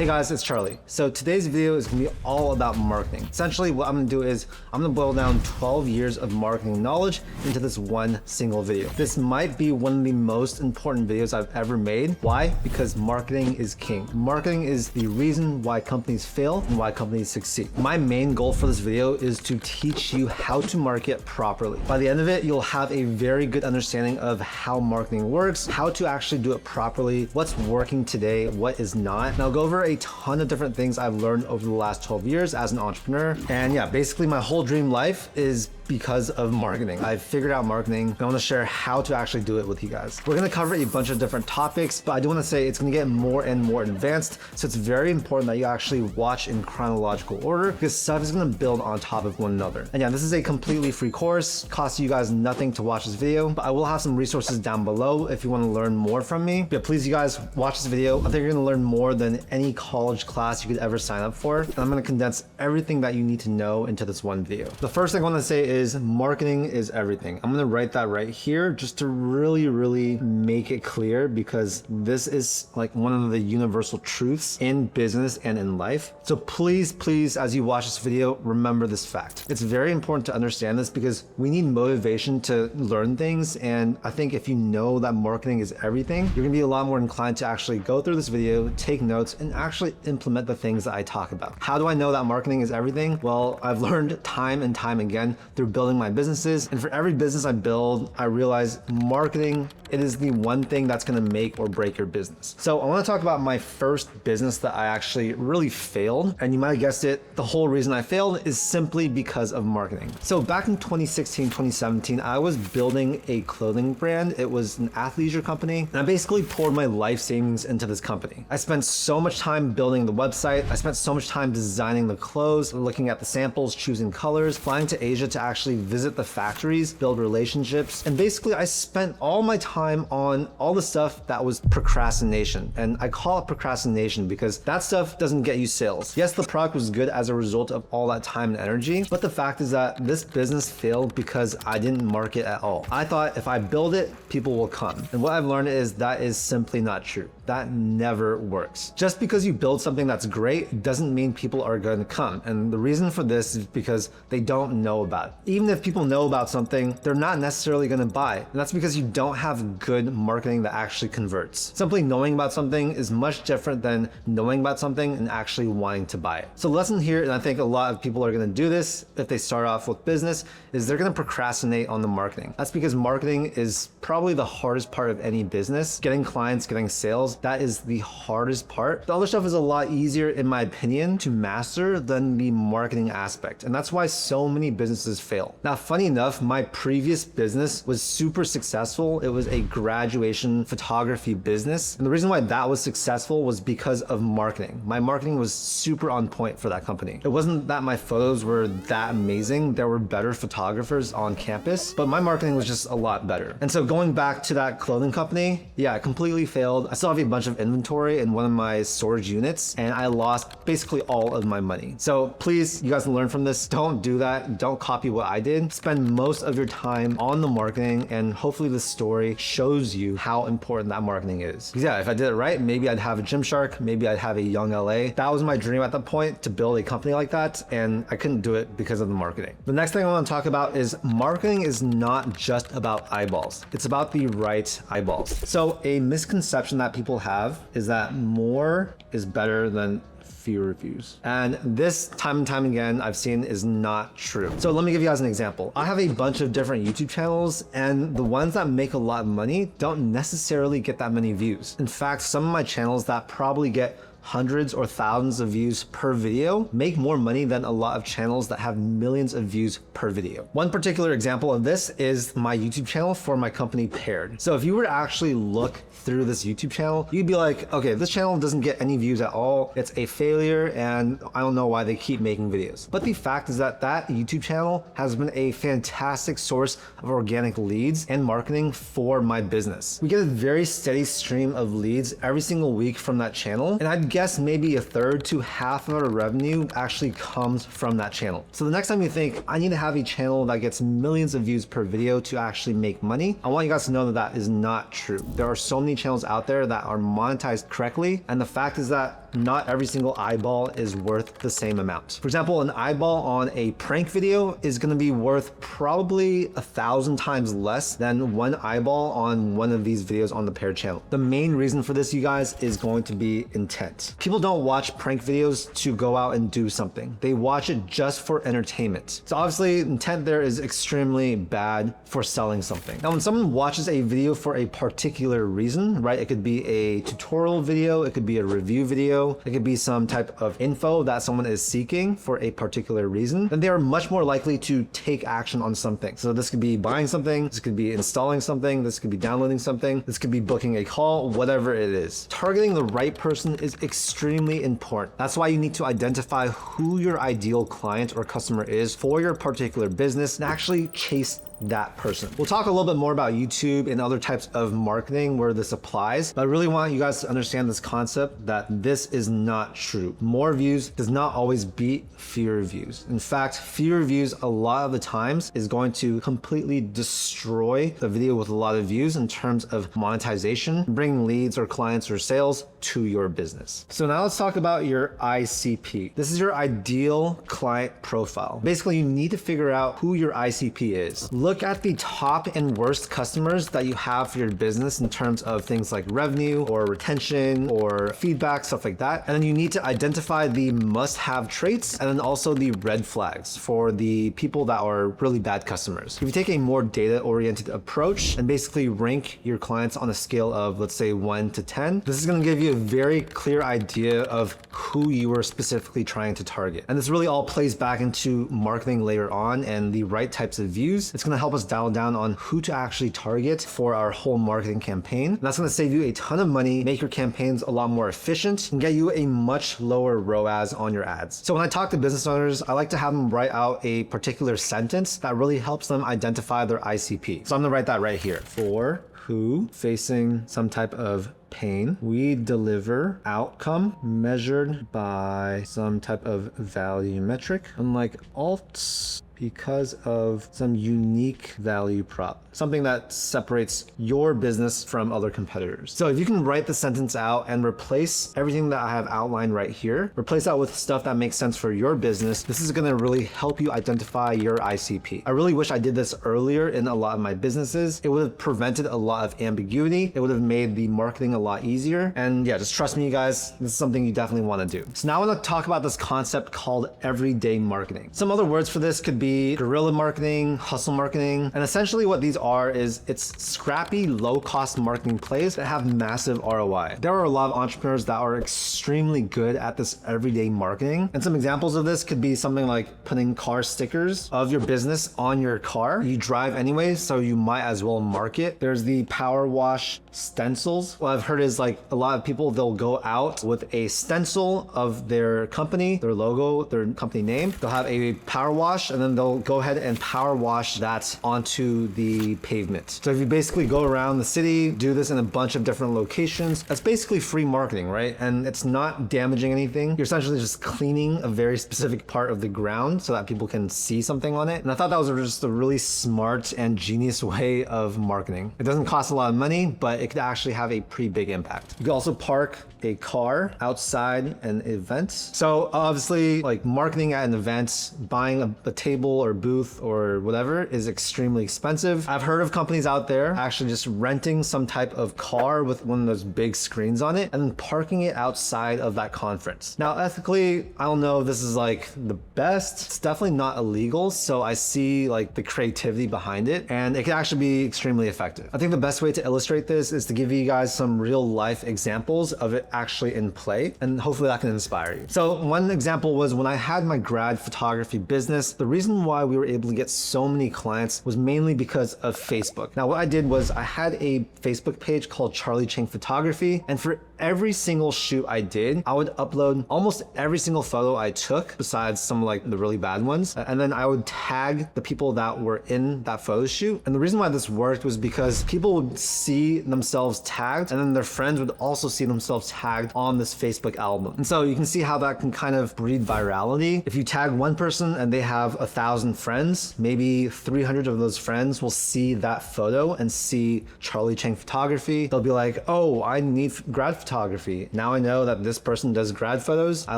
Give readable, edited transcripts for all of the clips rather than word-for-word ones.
Hey guys, it's Charlie. So today's video is gonna be all about marketing. Essentially what I'm gonna do is I'm gonna boil down 12 years of marketing knowledge into this one single video. This might be one of the most important videos I've ever made. Why? Because marketing is king. Marketing is the reason why companies fail and why companies succeed. My main goal for this video is to teach you how to market properly. By the end of it, you'll have a very good understanding of how marketing works, how to actually do it properly, what's working today, what is not. And I'll go over a ton of different things I've learned over the last 12 years as an entrepreneur. And yeah, basically my whole dream life is because of marketing. I've figured out marketing. I want to share how to actually do it with you guys. We're going to cover a bunch of different topics, but I do want to say it's going to get more and more advanced. So it's very important that you actually watch in chronological order because stuff is going to build on top of one another. And yeah, this is a completely free course. Costs you guys nothing to watch this video, but I will have some resources down below if you want to learn more from me. But please, you guys, watch this video. I think you're going to learn more than any college class you could ever sign up for. And I'm going to condense everything that you need to know into this one video. The first thing I want to say is marketing is everything. I'm gonna write that right here just to really make it clear because this is like one of the universal truths in business and in life. So please, as you watch this video, remember this fact. It's very important to understand this because we need motivation to learn things. And I think if you know that marketing is everything, you're gonna be a lot more inclined to actually go through this video, take notes, and actually implement the things that I talk about. How do I know that marketing is everything? Well, I've learned time and time again through building my businesses. And for every business I build, I realize marketing, it is the one thing that's gonna make or break your business. So I wanna talk about my first business that I actually really failed. And you might have guessed it, the whole reason I failed is simply because of marketing. So back in 2016, 2017, I was building a clothing brand. It was an athleisure company. And I basically poured my life savings into this company. I spent so much time building the website. I spent so much time designing the clothes, looking at the samples, choosing colors, flying to Asia to actually visit the factories, build relationships, and basically I spent all my time on all the stuff that was procrastination. And I call it procrastination because that stuff doesn't get you sales. Yes, the product was good as a result of all that time and energy, but the fact is that this business failed because I didn't market at all. I thought if I build it, people will come. And what I've learned is that is simply not true. That never works. Just because you build something that's great doesn't mean people are going to come. And the reason for this is because they don't know about it. Even if people know about something, they're not necessarily going to buy. And that's because you don't have good marketing that actually converts. Simply knowing about something is much different than knowing about something and actually wanting to buy it. So the lesson here, and I think a lot of people are going to do this if they start off with business, is they're going to procrastinate on the marketing. That's because marketing is probably the hardest part of any business. Getting clients, getting sales, that is the hardest part. The other stuff is a lot easier, in my opinion, to master than the marketing aspect. And that's why so many businesses fail. Now, funny enough, my previous business was super successful. It was a graduation photography business. And the reason why that was successful was because of marketing. My marketing was super on point for that company. It wasn't that my photos were that amazing. There were better photographers on campus, but my marketing was just a lot better. And so going back to that clothing company, yeah, I completely failed. I still have a bunch of inventory in one of my storage units and I lost basically all of my money. So please, you guys learn from this. Don't do that. Don't copy what I did. Spend most of your time on the marketing and hopefully this story shows you how important that marketing is. Because yeah, if I did it right, maybe I'd have a Gymshark, maybe I'd have a Young LA. That was my dream at that point, to build a company like that, and I couldn't do it because of the marketing. The next thing I want to talk about is marketing is not just about eyeballs. It's about the right eyeballs. So a misconception that people have is that more is better than fewer reviews. And this time and time again, I've seen is not true. So let me give you guys an example. I have a bunch of different YouTube channels and the ones that make a lot of money don't necessarily get that many views. In fact, some of my channels that probably get hundreds or thousands of views per video make more money than a lot of channels that have millions of views per video. One particular example of this is my YouTube channel for my company Paired. So if you were to actually look through this YouTube channel, you'd be like, okay, this channel doesn't get any views at all. It's a failure and I don't know why they keep making videos. But the fact is that that YouTube channel has been a fantastic source of organic leads and marketing for my business. We get a very steady stream of leads every single week from that channel. And I'd guess maybe a third to half of our revenue actually comes from that channel. So the next time you think, I need to have a channel that gets millions of views per video to actually make money, I want you guys to know that that is not true. There are so many channels out there that are monetized correctly. And the fact is that not every single eyeball is worth the same amount. For example, an eyeball on a prank video is going to be worth probably 1,000 times less than one eyeball on one of these videos on the paired channel. The main reason for this, you guys, is going to be intent. People don't watch prank videos to go out and do something. They watch it just for entertainment. So obviously intent there is extremely bad for selling something. Now, when someone watches a video for a particular reason, right? It could be a tutorial video, it could be a review video, it could be some type of info that someone is seeking for a particular reason, then they are much more likely to take action on something. So this could be buying something, this could be installing something, this could be downloading something, this could be booking a call, whatever it is. Targeting the right person is extremely important. That's why you need to identify who your ideal client or customer is for your particular business and actually chase that person. We'll talk a little bit more about YouTube and other types of marketing where this applies, but I really want you guys to understand this concept that this is not true. More views does not always beat fewer views. In fact, fewer views a lot of the times is going to completely destroy the video with a lot of views in terms of monetization, bringing leads or clients or sales to your business. So now let's talk about your ICP. This is your ideal client profile. Basically, you need to figure out who your ICP is. Look at the top and worst customers that you have for your business in terms of things like revenue or retention or feedback, stuff like that. And then you need to identify the must-have traits and then also the red flags for the people that are really bad customers. If you take a more data-oriented approach and basically rank your clients on a scale of, let's say, 1 to 10, this is going to give you a very clear idea of who you are specifically trying to target. And this really all plays back into marketing later on and the right types of views. It's going to help us dial down on who to actually target for our whole marketing campaign. And that's going to save you a ton of money, make your campaigns a lot more efficient, and get you a much lower ROAS on your ads. So when I talk to business owners, I like to have them write out a particular sentence that really helps them identify their ICP. So I'm going to write that right here. For who facing some type of pain, we deliver outcome measured by some type of value metric, unlike alts, because of some unique value prop, something that separates your business from other competitors. So if you can write the sentence out and replace everything that I have outlined right here, replace that with stuff that makes sense for your business, this is going to really help you identify your ICP. I really wish I did this earlier in a lot of my businesses. It would have prevented a lot of ambiguity. It would have made the marketing a lot easier. And yeah, just trust me, you guys, this is something you definitely want to do. So now I want to talk about this concept called everyday marketing. Some other words for this could be guerrilla marketing, hustle marketing, and essentially what these are is it's scrappy, low-cost marketing plays that have massive ROI. There are a lot of entrepreneurs that are extremely good at this everyday marketing, and some examples of this could be something like putting car stickers of your business on your car. You drive anyway, so you might as well market. There's the power wash stencils. What I've heard is like a lot of people, they'll go out with a stencil of their company, their logo, their company name. They'll have a power wash and then they'll go ahead and power wash that onto the pavement. So if you basically go around the city, do this in a bunch of different locations, that's basically free marketing, right? And it's not damaging anything. You're essentially just cleaning a very specific part of the ground so that people can see something on it. And I thought that was just a really smart and genius way of marketing. It doesn't cost a lot of money, but it could actually have a pretty big impact. You can also park a car outside an event. So obviously, like marketing at an event, buying a table or booth or whatever is extremely expensive. I've heard of companies out there actually just renting some type of car with one of those big screens on it and then parking it outside of that conference. Now, ethically, I don't know if this is like the best. It's definitely not illegal. So I see like the creativity behind it and it can actually be extremely effective. I think the best way to illustrate this is to give you guys some real life examples of it actually in play, and hopefully that can inspire you. So one example was when I had my grad photography business, the reason why we were able to get so many clients was mainly because of Facebook. Now what I did was I had a Facebook page called Charlie Chang Photography, and for every single shoot I did, I would upload almost every single photo I took, besides some like the really bad ones, and then I would tag the people that were in that photo shoot. And the reason why this worked was because people would see themselves tagged, and then their friends would also see themselves tagged on this Facebook album. And so you can see how that can kind of breed virality. If you tag one person and they have 1,000 friends, maybe 300 of those friends will see that photo and see Charlie Chang Photography. They'll be like, oh, I need grad photography photography. Now I know that this person does grad photos. I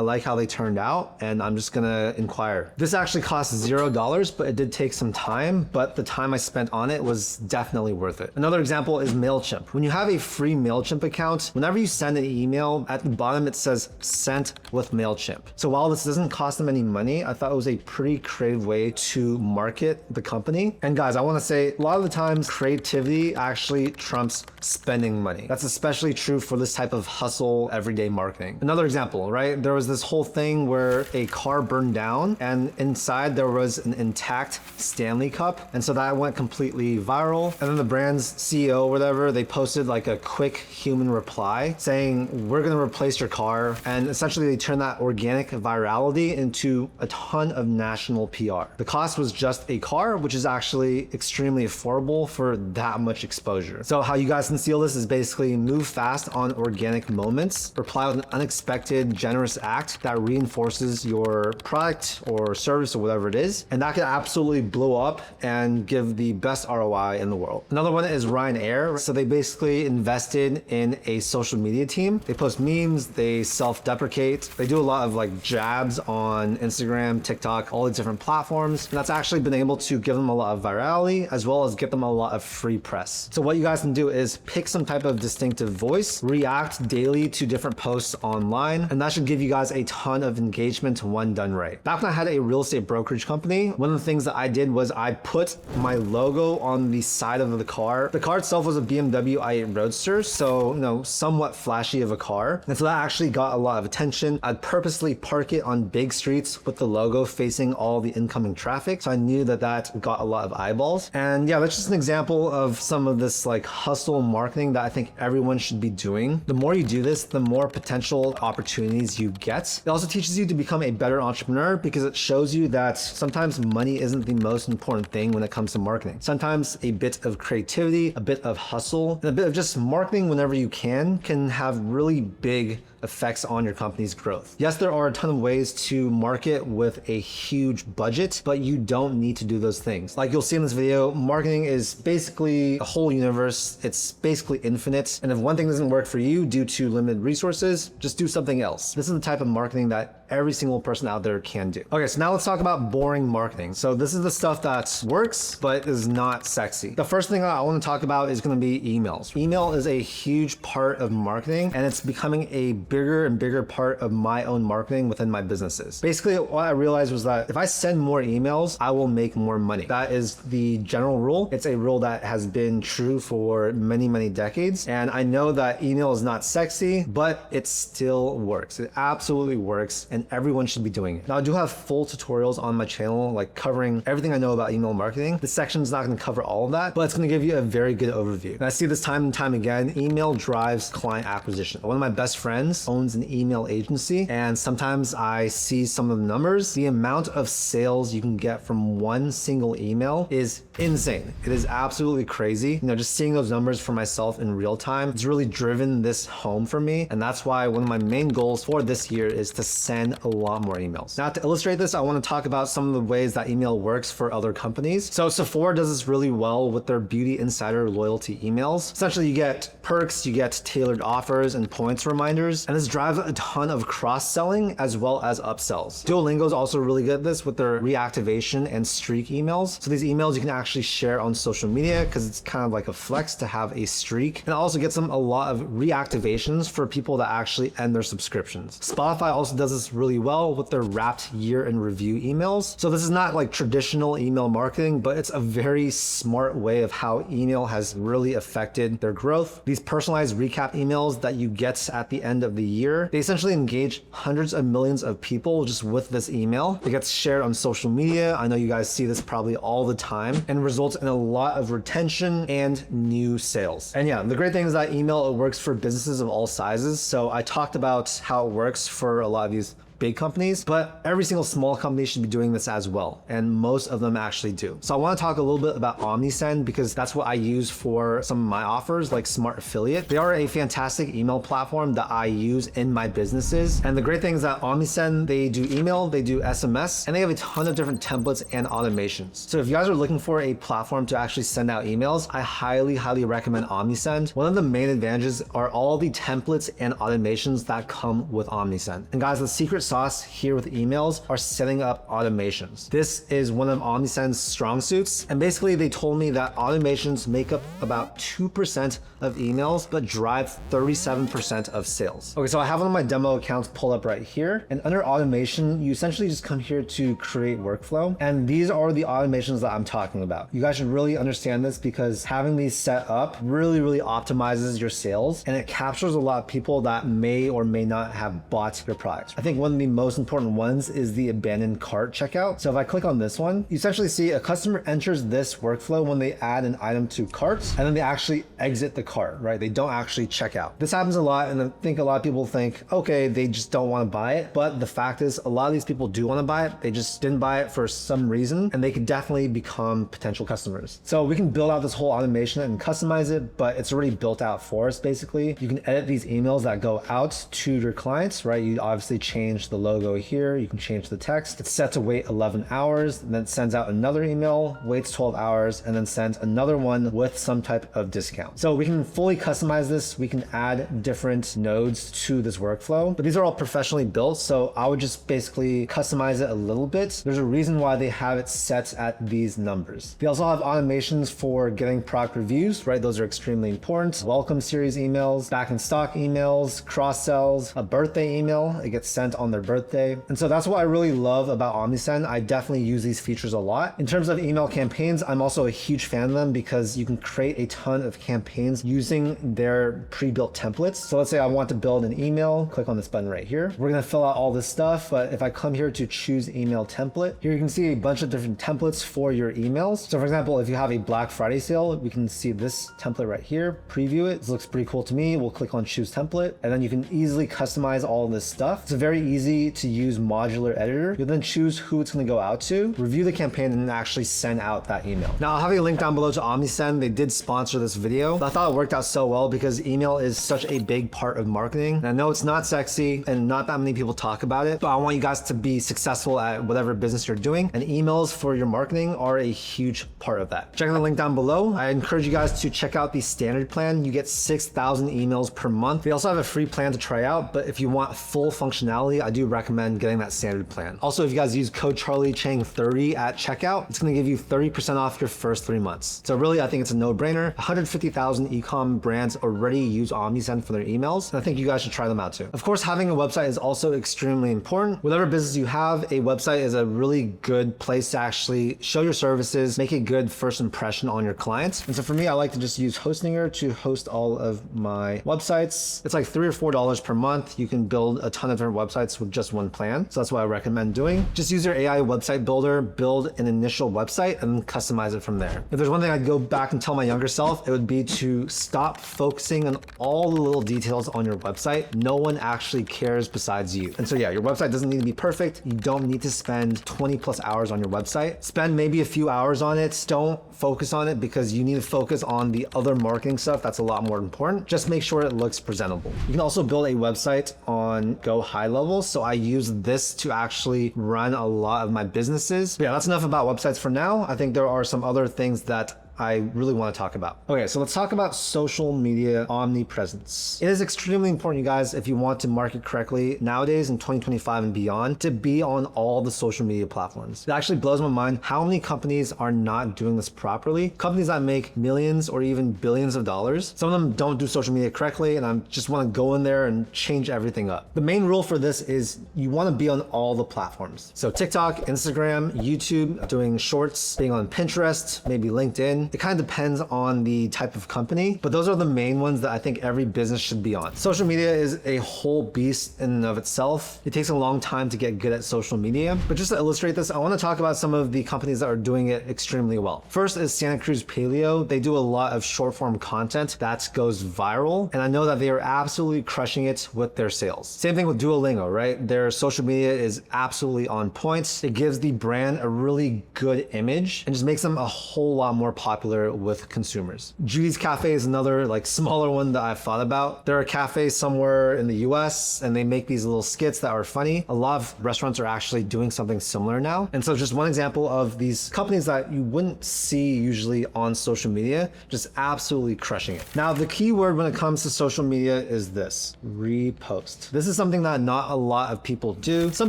like how they turned out, and I'm just gonna inquire. This actually cost $0, but it did take some time, but the time I spent on it was definitely worth it. Another example is MailChimp. When you have a free MailChimp account, whenever you send an email, at the bottom it says sent with MailChimp. So while this doesn't cost them any money, I thought it was a pretty creative way to market the company. And guys, I wanna say a lot of the times creativity actually trumps spending money. That's especially true for this type of hustle everyday marketing. Another example, right? There was this whole thing where a car burned down and inside there was an intact Stanley Cup. And so that went completely viral. And then the brand's CEO or whatever, they posted like a quick human reply saying, we're gonna replace your car. And essentially they turned that organic virality into a ton of national PR. The cost was just a car, which is actually extremely affordable for that much exposure. So how you guys can seal this is basically move fast on organic moments, reply with an unexpected, generous act that reinforces your product or service or whatever it is. And that could absolutely blow up and give the best ROI in the world. Another one is Ryanair. So they basically invested in a social media team. They post memes, they self-deprecate. They do a lot of like jabs on Instagram, TikTok, all these different platforms. And that's actually been able to give them a lot of virality as well as get them a lot of free press. So what you guys can do is pick some type of distinctive voice, react daily to different posts online, and that should give you guys a ton of engagement when done right. Back when I had a real estate brokerage company, one of the things that I did was I put my logo on the side of the car. The car itself was a BMW i8 Roadster, so somewhat flashy of a car. And so that actually got a lot of attention. I'd purposely park it on big streets with the logo facing all the incoming traffic. So I knew that that got a lot of eyeballs. And yeah, that's just an example of some of this like hustle marketing that I think everyone should be doing. The more you do this, the more potential opportunities you get. It also teaches you to become a better entrepreneur because it shows you that sometimes money isn't the most important thing when it comes to marketing. Sometimes a bit of creativity, a bit of hustle, and a bit of just marketing whenever you can have really big effects on your company's growth. Yes, there are a ton of ways to market with a huge budget, but you don't need to do those things. Like you'll see in this video, marketing is basically a whole universe. It's basically infinite. And if one thing doesn't work for you due to limited resources, just do something else. This is the type of marketing that every single person out there can do. Okay, so now let's talk about boring marketing. So this is the stuff that works, but is not sexy. The first thing I want to talk about is going to be emails. Email is a huge part of marketing, and it's becoming a bigger and bigger part of my own marketing within my businesses. Basically, what I realized was that if I send more emails, I will make more money. That is the general rule. It's a rule that has been true for many, many decades. And I know that email is not sexy, but it still works. It absolutely works, and everyone should be doing it. Now, I do have full tutorials on my channel, like covering everything I know about email marketing. This section is not going to cover all of that, but it's going to give you a very good overview. And I see this time and time again, email drives client acquisition. One of my best friends owns an email agency, and sometimes I see some of the numbers. The amount of sales you can get from one single email is insane. It is absolutely crazy. Just seeing those numbers for myself in real time, it's really driven this home for me. And that's why one of my main goals for this year is to send a lot more emails. Now, to illustrate this, I want to talk about some of the ways that email works for other companies. So Sephora does this really well with their Beauty Insider loyalty emails. Essentially, you get perks, you get tailored offers and points reminders, and this drives a ton of cross-selling as well as upsells. Duolingo is also really good at this with their reactivation and streak emails. So these emails you can actually share on social media because it's kind of like a flex to have a streak. And it also gets them a lot of reactivations for people that actually end their subscriptions. Spotify also does this really well with their wrapped year in review emails. So this is not like traditional email marketing, but it's a very smart way of how email has really affected their growth. These personalized recap emails that you get at the end of the year, they essentially engage hundreds of millions of people just with this email. It gets shared on social media. I know you guys see this probably all the time, and results in a lot of retention and new sales. And yeah, the great thing is that email, it works for businesses of all sizes. So I talked about how it works for a lot of these big companies, but every single small company should be doing this as well. And most of them actually do. So I want to talk a little bit about Omnisend because that's what I use for some of my offers like Smart Affiliate. They are a fantastic email platform that I use in my businesses. And the great thing is that Omnisend, they do email, they do SMS, and they have a ton of different templates and automations. So if you guys are looking for a platform to actually send out emails, I highly recommend Omnisend. One of the main advantages are all the templates and automations that come with Omnisend. And guys, the secret sauce here with emails are setting up automations. This is one of Omnisend's strong suits. And basically they told me that automations make up about 2% of emails, but drive 37% of sales. Okay, so I have one of my demo accounts pulled up right here. And under automation, you essentially just come here to create workflow. And these are the automations that I'm talking about. You guys should really understand this because having these set up really optimizes your sales, and it captures a lot of people that may or may not have bought your product. I think one of the most important ones is the abandoned cart checkout. So if I click on this one, you essentially see a customer enters this workflow when they add an item to carts, and then they actually exit the cart, right? They don't actually check out. This happens a lot, and I think a lot of people think, okay, they just don't want to buy it. But the fact is, a lot of these people do want to buy it. They just didn't buy it for some reason, and they could definitely become potential customers. So we can build out this whole automation and customize it, but it's already built out for us, basically. You can edit these emails that go out to your clients, right? You obviously change the logo here. You can change the text. It's set to wait 11 hours, and then it sends out another email, waits 12 hours, and then sends another one with some type of discount. So we can fully customize this. We can add different nodes to this workflow, but these are all professionally built. So I would just basically customize it a little bit. There's a reason why they have it set at these numbers. They also have automations for getting product reviews, right? Those are extremely important. Welcome series emails, back in stock emails, cross sells, a birthday email, it gets sent on their birthday. And so that's what I really love about Omnisend. I definitely use these features a lot. In terms of email campaigns, I'm also a huge fan of them because you can create a ton of campaigns using their pre-built templates. So let's say I want to build an email, click on this button right here. We're gonna fill out all this stuff, but if I come here to choose email template, here you can see a bunch of different templates for your emails. So for example, if you have a Black Friday sale, we can see this template right here, preview it. This looks pretty cool to me. We'll click on choose template, and then you can easily customize all of this stuff. It's a very easy to use modular editor. You'll then choose who it's gonna go out to, review the campaign, and actually send out that email. Now I'll have a link down below to Omnisend. They did sponsor this video. I thought it worked out so well because email is such a big part of marketing. And I know it's not sexy and not that many people talk about it, but I want you guys to be successful at whatever business you're doing, and emails for your marketing are a huge part of that. Check out the link down below. I encourage you guys to check out the standard plan. You get 6,000 emails per month. They also have a free plan to try out, but if you want full functionality, I do recommend getting that standard plan. Also, if you guys use code CHARLIECHANG30 at checkout, it's gonna give you 30% off your first 3 months. So really, I think it's a no-brainer. 150,000 e-com brands already use Omnisend for their emails, and I think you guys should try them out too. Of course, having a website is also extremely important. Whatever business you have, a website is a really good place to actually show your services, make a good first impression on your clients. And so for me, I like to just use Hostinger to host all of my websites. It's like $3 or $4 per month. You can build a ton of different websites with just one plan. So that's what I recommend doing. Just use your AI website builder, build an initial website, and then customize it from there. If there's one thing I'd go back and tell my younger self, it would be to stop focusing on all the little details on your website. No one actually cares besides you. And so yeah, your website doesn't need to be perfect. You don't need to spend 20+ hours on your website. Spend maybe a few hours on it. Don't focus on it because you need to focus on the other marketing stuff. That's a lot more important. Just make sure it looks presentable. You can also build a website on Go High Level. So I use this to actually run a lot of my businesses. But yeah, that's enough about websites for now. I think there are some other things that I really want to talk about. Okay, so let's talk about social media omnipresence. It is extremely important, you guys, if you want to market correctly nowadays in 2025 and beyond, to be on all the social media platforms. It actually blows my mind how many companies are not doing this properly. Companies that make millions or even billions of dollars, some of them don't do social media correctly, and I just want to go in there and change everything up. The main rule for this is you want to be on all the platforms. So TikTok, Instagram, YouTube, doing shorts, being on Pinterest, maybe LinkedIn, marketing. It kind of depends on the type of company, but those are the main ones that I think every business should be on. Social media is a whole beast in and of itself. It takes a long time to get good at social media, but just to illustrate this, I want to talk about some of the companies that are doing it extremely well. First is Santa Cruz Paleo. They do a lot of short form content that goes viral, and I know that they are absolutely crushing it with their sales. Same thing with Duolingo, right? Their social media is absolutely on point. It gives the brand a really good image and just makes them a whole lot more popular with consumers. Judy's Cafe is another like smaller one that I've thought about. There are cafes somewhere in the US and they make these little skits that are funny. A lot of restaurants are actually doing something similar now. And so just one example of these companies that you wouldn't see usually on social media, just absolutely crushing it. Now, the key word when it comes to social media is this: repost. This is something that not a lot of people do. Some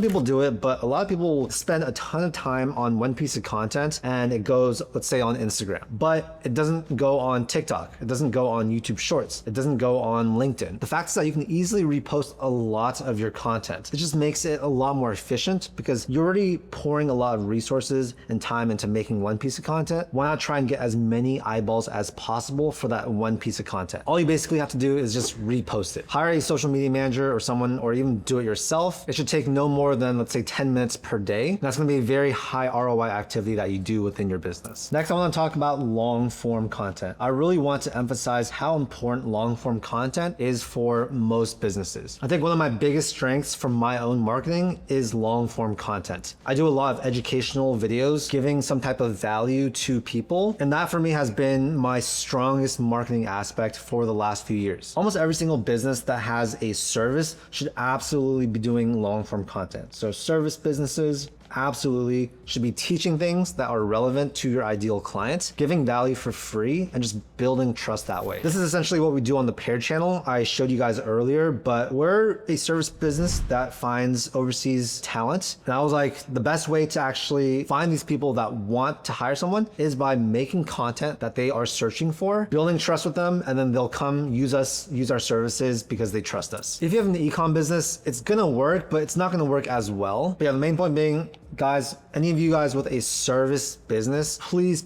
people do it, but a lot of people spend a ton of time on one piece of content and it goes, let's say, on Instagram, but it doesn't go on TikTok. It doesn't go on YouTube Shorts. It doesn't go on LinkedIn. The fact is that you can easily repost a lot of your content. It just makes it a lot more efficient because you're already pouring a lot of resources and time into making one piece of content. Why not try and get as many eyeballs as possible for that one piece of content? All you basically have to do is just repost it. Hire a social media manager or someone, or even do it yourself. It should take no more than, let's say, 10 minutes per day. That's going to be a very high ROI activity that you do within your business. Next, I want to talk about long form content. I really want to emphasize how important long form content is for most businesses. I think one of my biggest strengths from my own marketing is long form content. I do a lot of educational videos giving some type of value to people, and that for me has been my strongest marketing aspect for the last few years. Almost every single business that has a service should absolutely be doing long form content. So service businesses absolutely should be teaching things that are relevant to your ideal clients, giving value for free, and just building trust that way. This is essentially what we do on the Paired channel I showed you guys earlier, but we're a service business that finds overseas talent. And I was like, the best way to actually find these people that want to hire someone is by making content that they are searching for, building trust with them, and then they'll come use our services because they trust us. If you have an e-com business, it's gonna work, but it's not gonna work as well. But yeah, the main point being, guys, any of you guys with a service business, please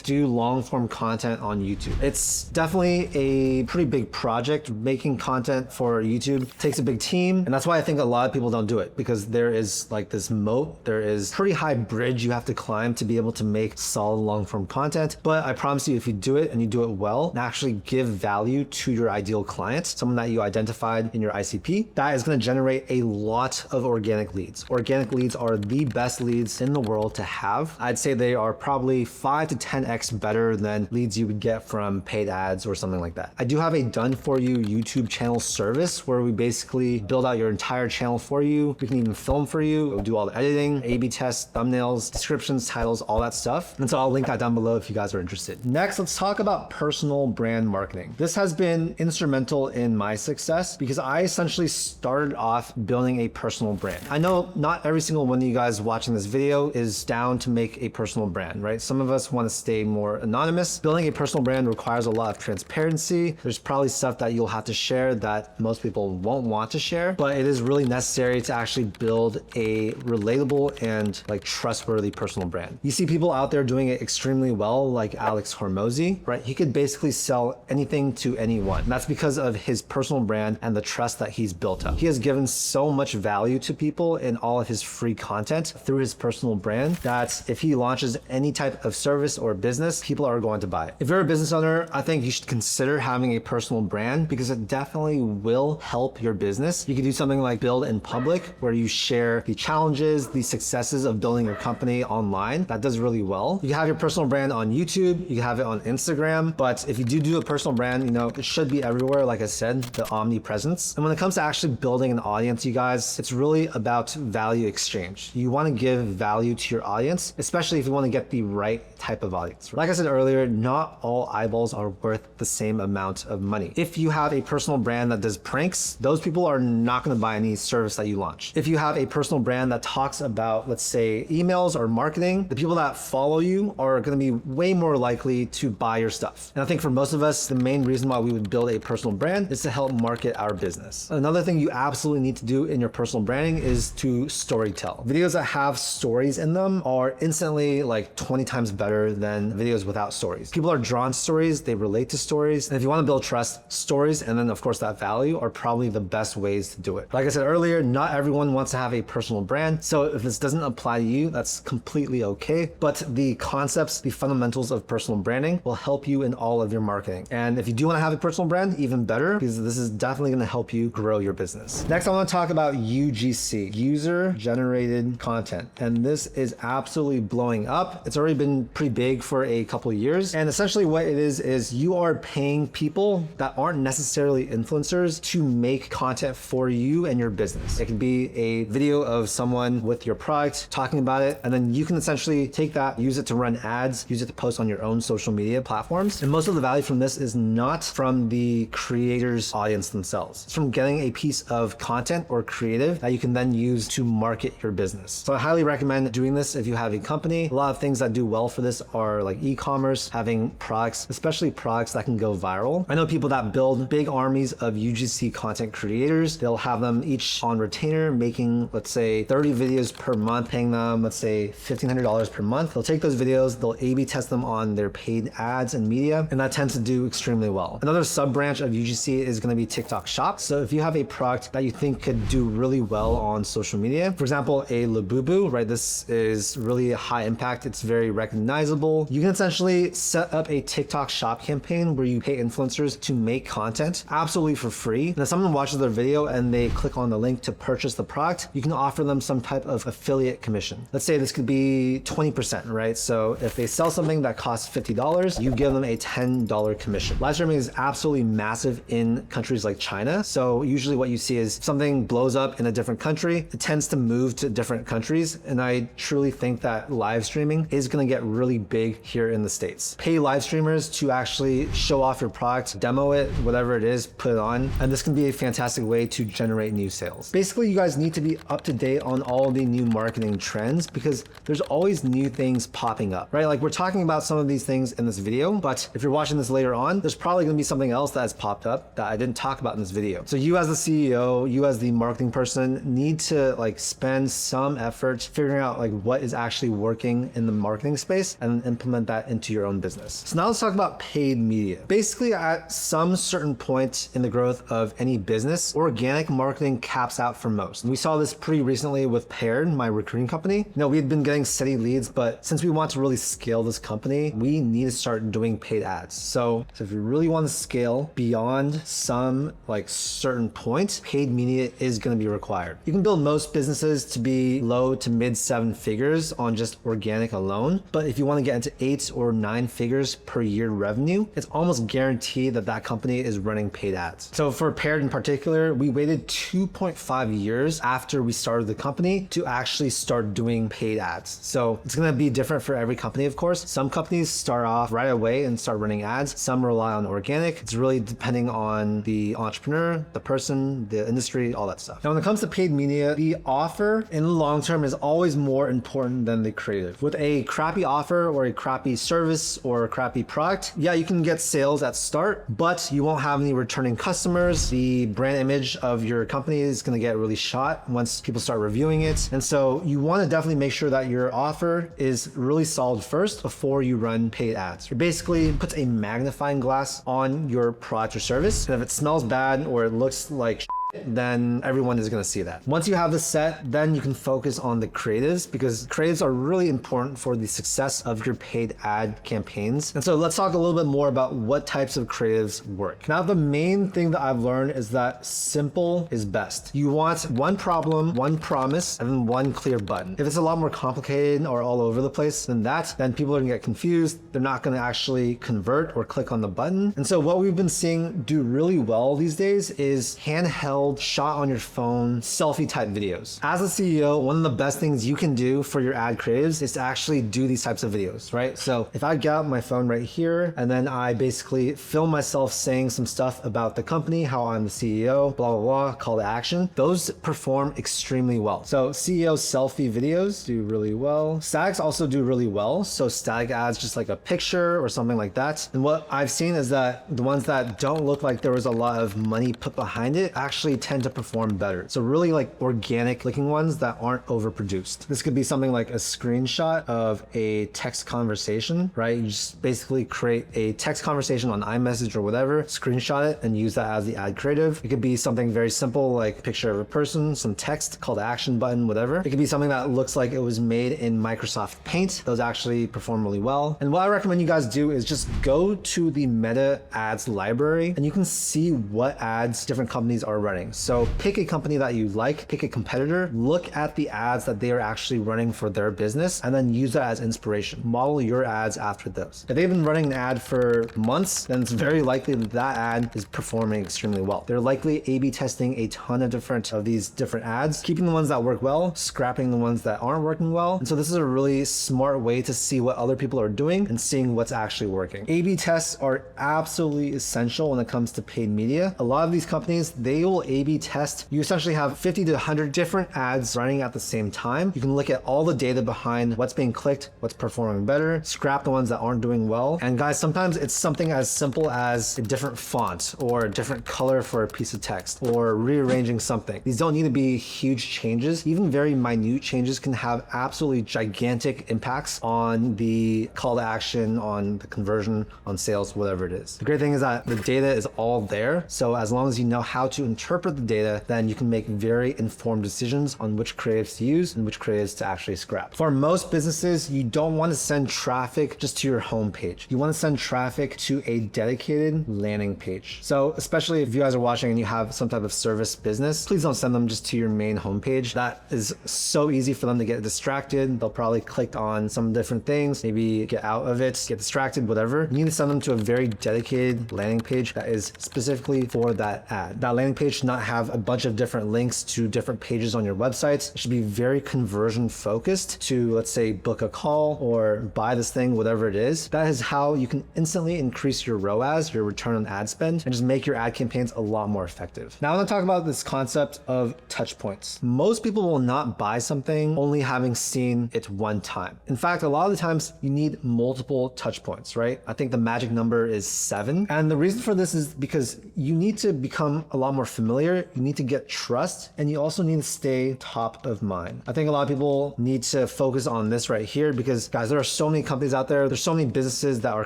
do long form content on YouTube. It's definitely a pretty big project. Making content for YouTube takes a big team, and that's why I think a lot of people don't do it, because there is like this moat, there is pretty high bridge you have to climb to be able to make solid long form content. But I promise you, if you do it and you do it well and actually give value to your ideal client, someone that you identified in your ICP, that is going to generate a lot of organic leads. Organic leads are the best leads in the world to have. I'd say they are probably 5 to 10x better than leads you would get from paid ads or something like that. I do have a done for you YouTube channel service where we basically build out your entire channel for you. We can even film for you. We'll do all the editing, A/B tests, thumbnails, descriptions, titles, all that stuff. And so I'll link that down below if you guys are interested. Next, let's talk about personal brand marketing. This has been instrumental in my success because I essentially started off building a personal brand. I know not every single one of you guys watching this video is down to make a personal brand, right? Some of us want to stay more anonymous. Building a personal brand requires a lot of transparency. There's probably stuff that you'll have to share that most people won't want to share, but it is really necessary to actually build a relatable and like trustworthy personal brand. You see people out there doing it extremely well, like Alex Hormozy, right? He could basically sell anything to anyone. And that's because of his personal brand and the trust that he's built up. He has given so much value to people in all of his free content through his personal brand that if he launches any type of service or business, people are going to buy it. If you're a business owner, I think you should consider having a personal brand because it definitely will help your business. You can do something like build in public where you share the challenges, the successes of building your company online. That does really well. You can have your personal brand on YouTube, you can have it on Instagram, but if you do a personal brand, you know, it should be everywhere. Like I said, the omnipresence. And when it comes to actually building an audience, you guys, it's really about value exchange. You want to give value to your audience, especially if you want to get the right type of audience. Like I said earlier, not all eyeballs are worth the same amount of money. If you have a personal brand that does pranks, those people are not going to buy any service that you launch. If you have a personal brand that talks about, let's say, emails or marketing, the people that follow you are going to be way more likely to buy your stuff. And I think for most of us, the main reason why we would build a personal brand is to help market our business. Another thing you absolutely need to do in your personal branding is to storytell. Videos that have stories in them are instantly like 20 times better than videos without stories. People are drawn to stories, they relate to stories. And if you want to build trust, stories and then of course that value are probably the best ways to do it. Like I said earlier, not everyone wants to have a personal brand. So if this doesn't apply to you, that's completely okay. But the concepts, the fundamentals of personal branding will help you in all of your marketing. And if you do want to have a personal brand, even better, because this is definitely going to help you grow your business. Next, I want to talk about UGC, user generated content. And this is absolutely blowing up. It's already been pretty big for a couple of years. And essentially what it is you are paying people that aren't necessarily influencers to make content for you and your business. It can be a video of someone with your product talking about it, and then you can essentially take that, use it to run ads, use it to post on your own social media platforms. And most of the value from this is not from the creator's audience themselves. It's from getting a piece of content or creative that you can then use to market your business. So I highly recommend doing this if you have a company. A lot of things that do well for this are like e-commerce, having products, especially products that can go viral. I know people that build big armies of UGC content creators. They'll have them each on retainer making, let's say, 30 videos per month, paying them, let's say, $1,500 per month. They'll take those videos, they'll A/B test them on their paid ads and media, and that tends to do extremely well. Another sub branch of UGC is going to be TikTok Shop. So if you have a product that you think could do really well on social media, for example, a Labubu, right? This is really high impact. It's very recognizable. You can essentially set up a TikTok Shop campaign where you pay influencers to make content absolutely for free. And if someone watches their video and they click on the link to purchase the product, you can offer them some type of affiliate commission. Let's say this could be 20%, right? So if they sell something that costs $50, you give them a $10 commission. Live streaming is absolutely massive in countries like China. So usually what you see is something blows up in a different country, it tends to move to different countries. And I truly think that live streaming is going to get really big here in the States. Pay live streamers to actually show off your product, demo it, whatever it is, put it on. And this can be a fantastic way to generate new sales. Basically, you guys need to be up to date on all the new marketing trends because there's always new things popping up, right? Like we're talking about some of these things in this video, but if you're watching this later on, there's probably going to be something else that has popped up that I didn't talk about in this video. So you as the CEO, you as the marketing person need to like spend some effort figuring out like what is actually working in the marketing space and implement that into your own business. So now let's talk about paid media. Basically at some certain point in the growth of any business, organic marketing caps out for most. And we saw this pretty recently with Paired, my recruiting company. You know, we had been getting steady leads, but since we want to really scale this company, we need to start doing paid ads. So if you really want to scale beyond some like certain point, paid media is going to be required. You can build most businesses to be low to mid 7 figures on just organic alone. But if you want to get into 8 or 9 figures per year revenue, it's almost guaranteed that that company is running paid ads. So for Paired in particular, we waited 2.5 years after we started the company to actually start doing paid ads. So it's going to be different for every company, of course. Some companies start off right away and start running ads. Some rely on organic. It's really depending on the entrepreneur, the person, the industry, all that stuff. Now, when it comes to paid media, the offer in the long term is always more important than the creative. With a crappy offer or a crappy service or a crappy product, yeah, you can get sales at start, but you won't have any returning customers. The brand image of your company is going to get really shot once people start reviewing it. And so you want to definitely make sure that your offer is really solid first before you run paid ads. It basically puts a magnifying glass on your product or service. And if it smells bad or it looks like then everyone is going to see that. Once you have this set, then you can focus on the creatives because creatives are really important for the success of your paid ad campaigns. And so let's talk a little bit more about what types of creatives work. Now, the main thing that I've learned is that simple is best. You want one problem, one promise, and then one clear button. If it's a lot more complicated or all over the place than that, then people are going to get confused. They're not going to actually convert or click on the button. And so what we've been seeing do really well these days is handheld shot on your phone, selfie type videos. As a CEO, one of the best things you can do for your ad creatives is to actually do these types of videos, right? So if I get out my phone right here and then I basically film myself saying some stuff about the company, how I'm the CEO, blah, blah, blah, call to action, those perform extremely well. So CEO selfie videos do really well. Statics also do really well. So static ads, just like a picture or something like that. And what I've seen is that the ones that don't look like there was a lot of money put behind it actually actually tend to perform better. So really like organic looking ones that aren't overproduced. This could be something like a screenshot of a text conversation, right? You just basically create a text conversation on iMessage or whatever, screenshot it and use that as the ad creative. It could be something very simple like a picture of a person, some text, call to action button, whatever. It could be something that looks like it was made in Microsoft Paint. Those actually perform really well. And what I recommend you guys do is just go to the Meta ads library and you can see what ads different companies are running. So pick a company that you like, pick a competitor, look at the ads that they are actually running for their business, and then use that as inspiration. Model your ads after those. If they've been running an ad for months, then it's very likely that that ad is performing extremely well. They're likely A/B testing a ton of these different ads, keeping the ones that work well, scrapping the ones that aren't working well. And so this is a really smart way to see what other people are doing and seeing what's actually working. A/B tests are absolutely essential when it comes to paid media. A lot of these companies, they will A/B test. You essentially have 50 to 100 different ads running at the same time. You can look at all the data behind what's being clicked, what's performing better, scrap the ones that aren't doing well. And guys, sometimes it's something as simple as a different font or a different color for a piece of text or rearranging something. These don't need to be huge changes. Even very minute changes can have absolutely gigantic impacts on the call to action, on the conversion, on sales, whatever it is. The great thing is that the data is all there. So as long as you know how to interpret the data, then you can make very informed decisions on which creatives to use and which creatives to actually scrap. For most businesses, you don't want to send traffic just to your homepage. You want to send traffic to a dedicated landing page. So especially if you guys are watching and you have some type of service business, please don't send them just to your main homepage. That is so easy for them to get distracted. They'll probably click on some different things, maybe get out of it, get distracted, whatever. You need to send them to a very dedicated landing page that is specifically for that ad. That landing page should not have a bunch of different links to different pages on your website. It should be very conversion focused to, let's say, book a call or buy this thing, whatever it is. That is how you can instantly increase your ROAS, your return on ad spend, and just make your ad campaigns a lot more effective. Now I want to talk about this concept of touch points. Most people will not buy something only having seen it one time. In fact, a lot of the times you need multiple touch points, right? I think the magic number is 7. And the reason for this is because you need to become a lot more familiar. You need to get trust, and you also need to stay top of mind. I think a lot of people need to focus on this right here because, guys, there are so many companies out there. There's so many businesses that are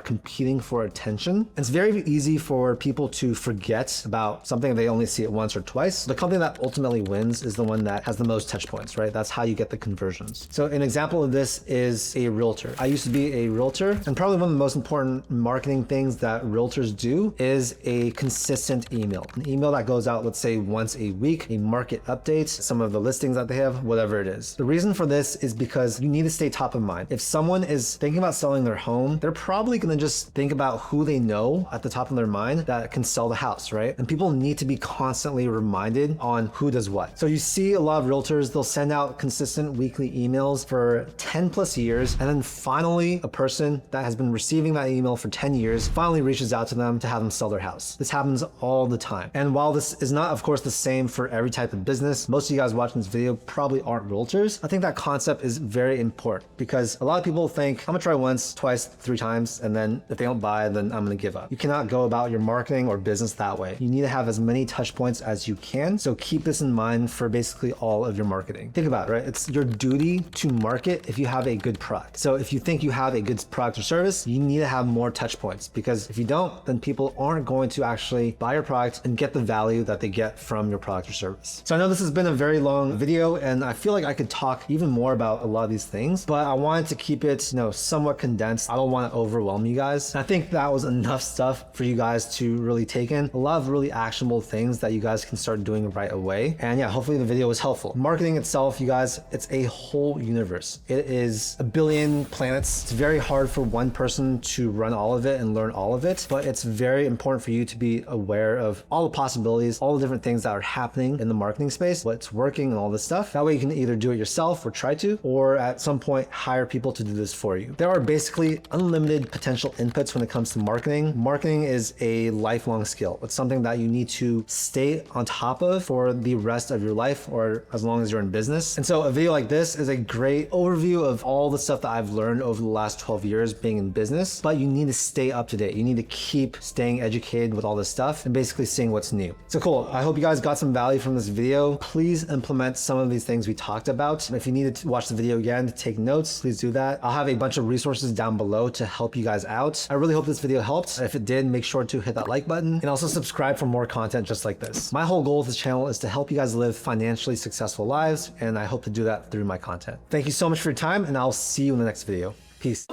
competing for attention. It's very easy for people to forget about something if they only see it once or twice. The company that ultimately wins is the one that has the most touch points, right? That's how you get the conversions. So an example of this is a realtor. I used to be a realtor, and probably one of the most important marketing things that realtors do is a consistent email. An email that goes out, let's say, once a week, a market update, some of the listings that they have, whatever it is. The reason for this is because you need to stay top of mind. If someone is thinking about selling their home, they're probably going to just think about who they know at the top of their mind that can sell the house, right? And people need to be constantly reminded on who does what. So you see a lot of realtors, they'll send out consistent weekly emails for 10 plus years, and then finally a person that has been receiving that email for 10 years finally reaches out to them to have them sell their house. This happens all the time. And while this is not, of course, the same for every type of business, most of you guys watching this video probably aren't realtors. I think that concept is very important because a lot of people think, I'm gonna try once, twice, 3 times, and then if they don't buy, then I'm gonna give up. You cannot go about your marketing or business that way. You need to have as many touch points as you can. So keep this in mind for basically all of your marketing. Think about it, right? It's your duty to market if you have a good product. So if you think you have a good product or service, you need to have more touch points, because if you don't, then people aren't going to actually buy your product and get the value that they get from your product or service. So I know this has been a very long video, and I feel like I could talk even more about a lot of these things, but I wanted to keep it, somewhat condensed. I don't want to overwhelm you guys. And I think that was enough stuff for you guys to really take in. A lot of really actionable things that you guys can start doing right away. And yeah, hopefully the video was helpful. Marketing itself, you guys, it's a whole universe. It is a billion planets. It's very hard for one person to run all of it and learn all of it, but it's very important for you to be aware of all the possibilities, all the different things that are happening in the marketing space, what's working and all this stuff. That way you can either do it yourself or try to, or at some point hire people to do this for you. There are basically unlimited potential inputs when it comes to marketing. Marketing is a lifelong skill. It's something that you need to stay on top of for the rest of your life, or as long as you're in business. And so a video like this is a great overview of all the stuff that I've learned over the last 12 years being in business, but you need to stay up to date. You need to keep staying educated with all this stuff and basically seeing what's new. So cool. I hope you guys got some value from this video. Please implement some of these things we talked about. If you need to watch the video again to take notes, please do that. I'll have a bunch of resources down below to help you guys out. I really hope this video helped. If it did, make sure to hit that like button and also subscribe for more content just like this. My whole goal with this channel is to help you guys live financially successful lives, and I hope to do that through my content. Thank you so much for your time, and I'll see you in the next video. Peace.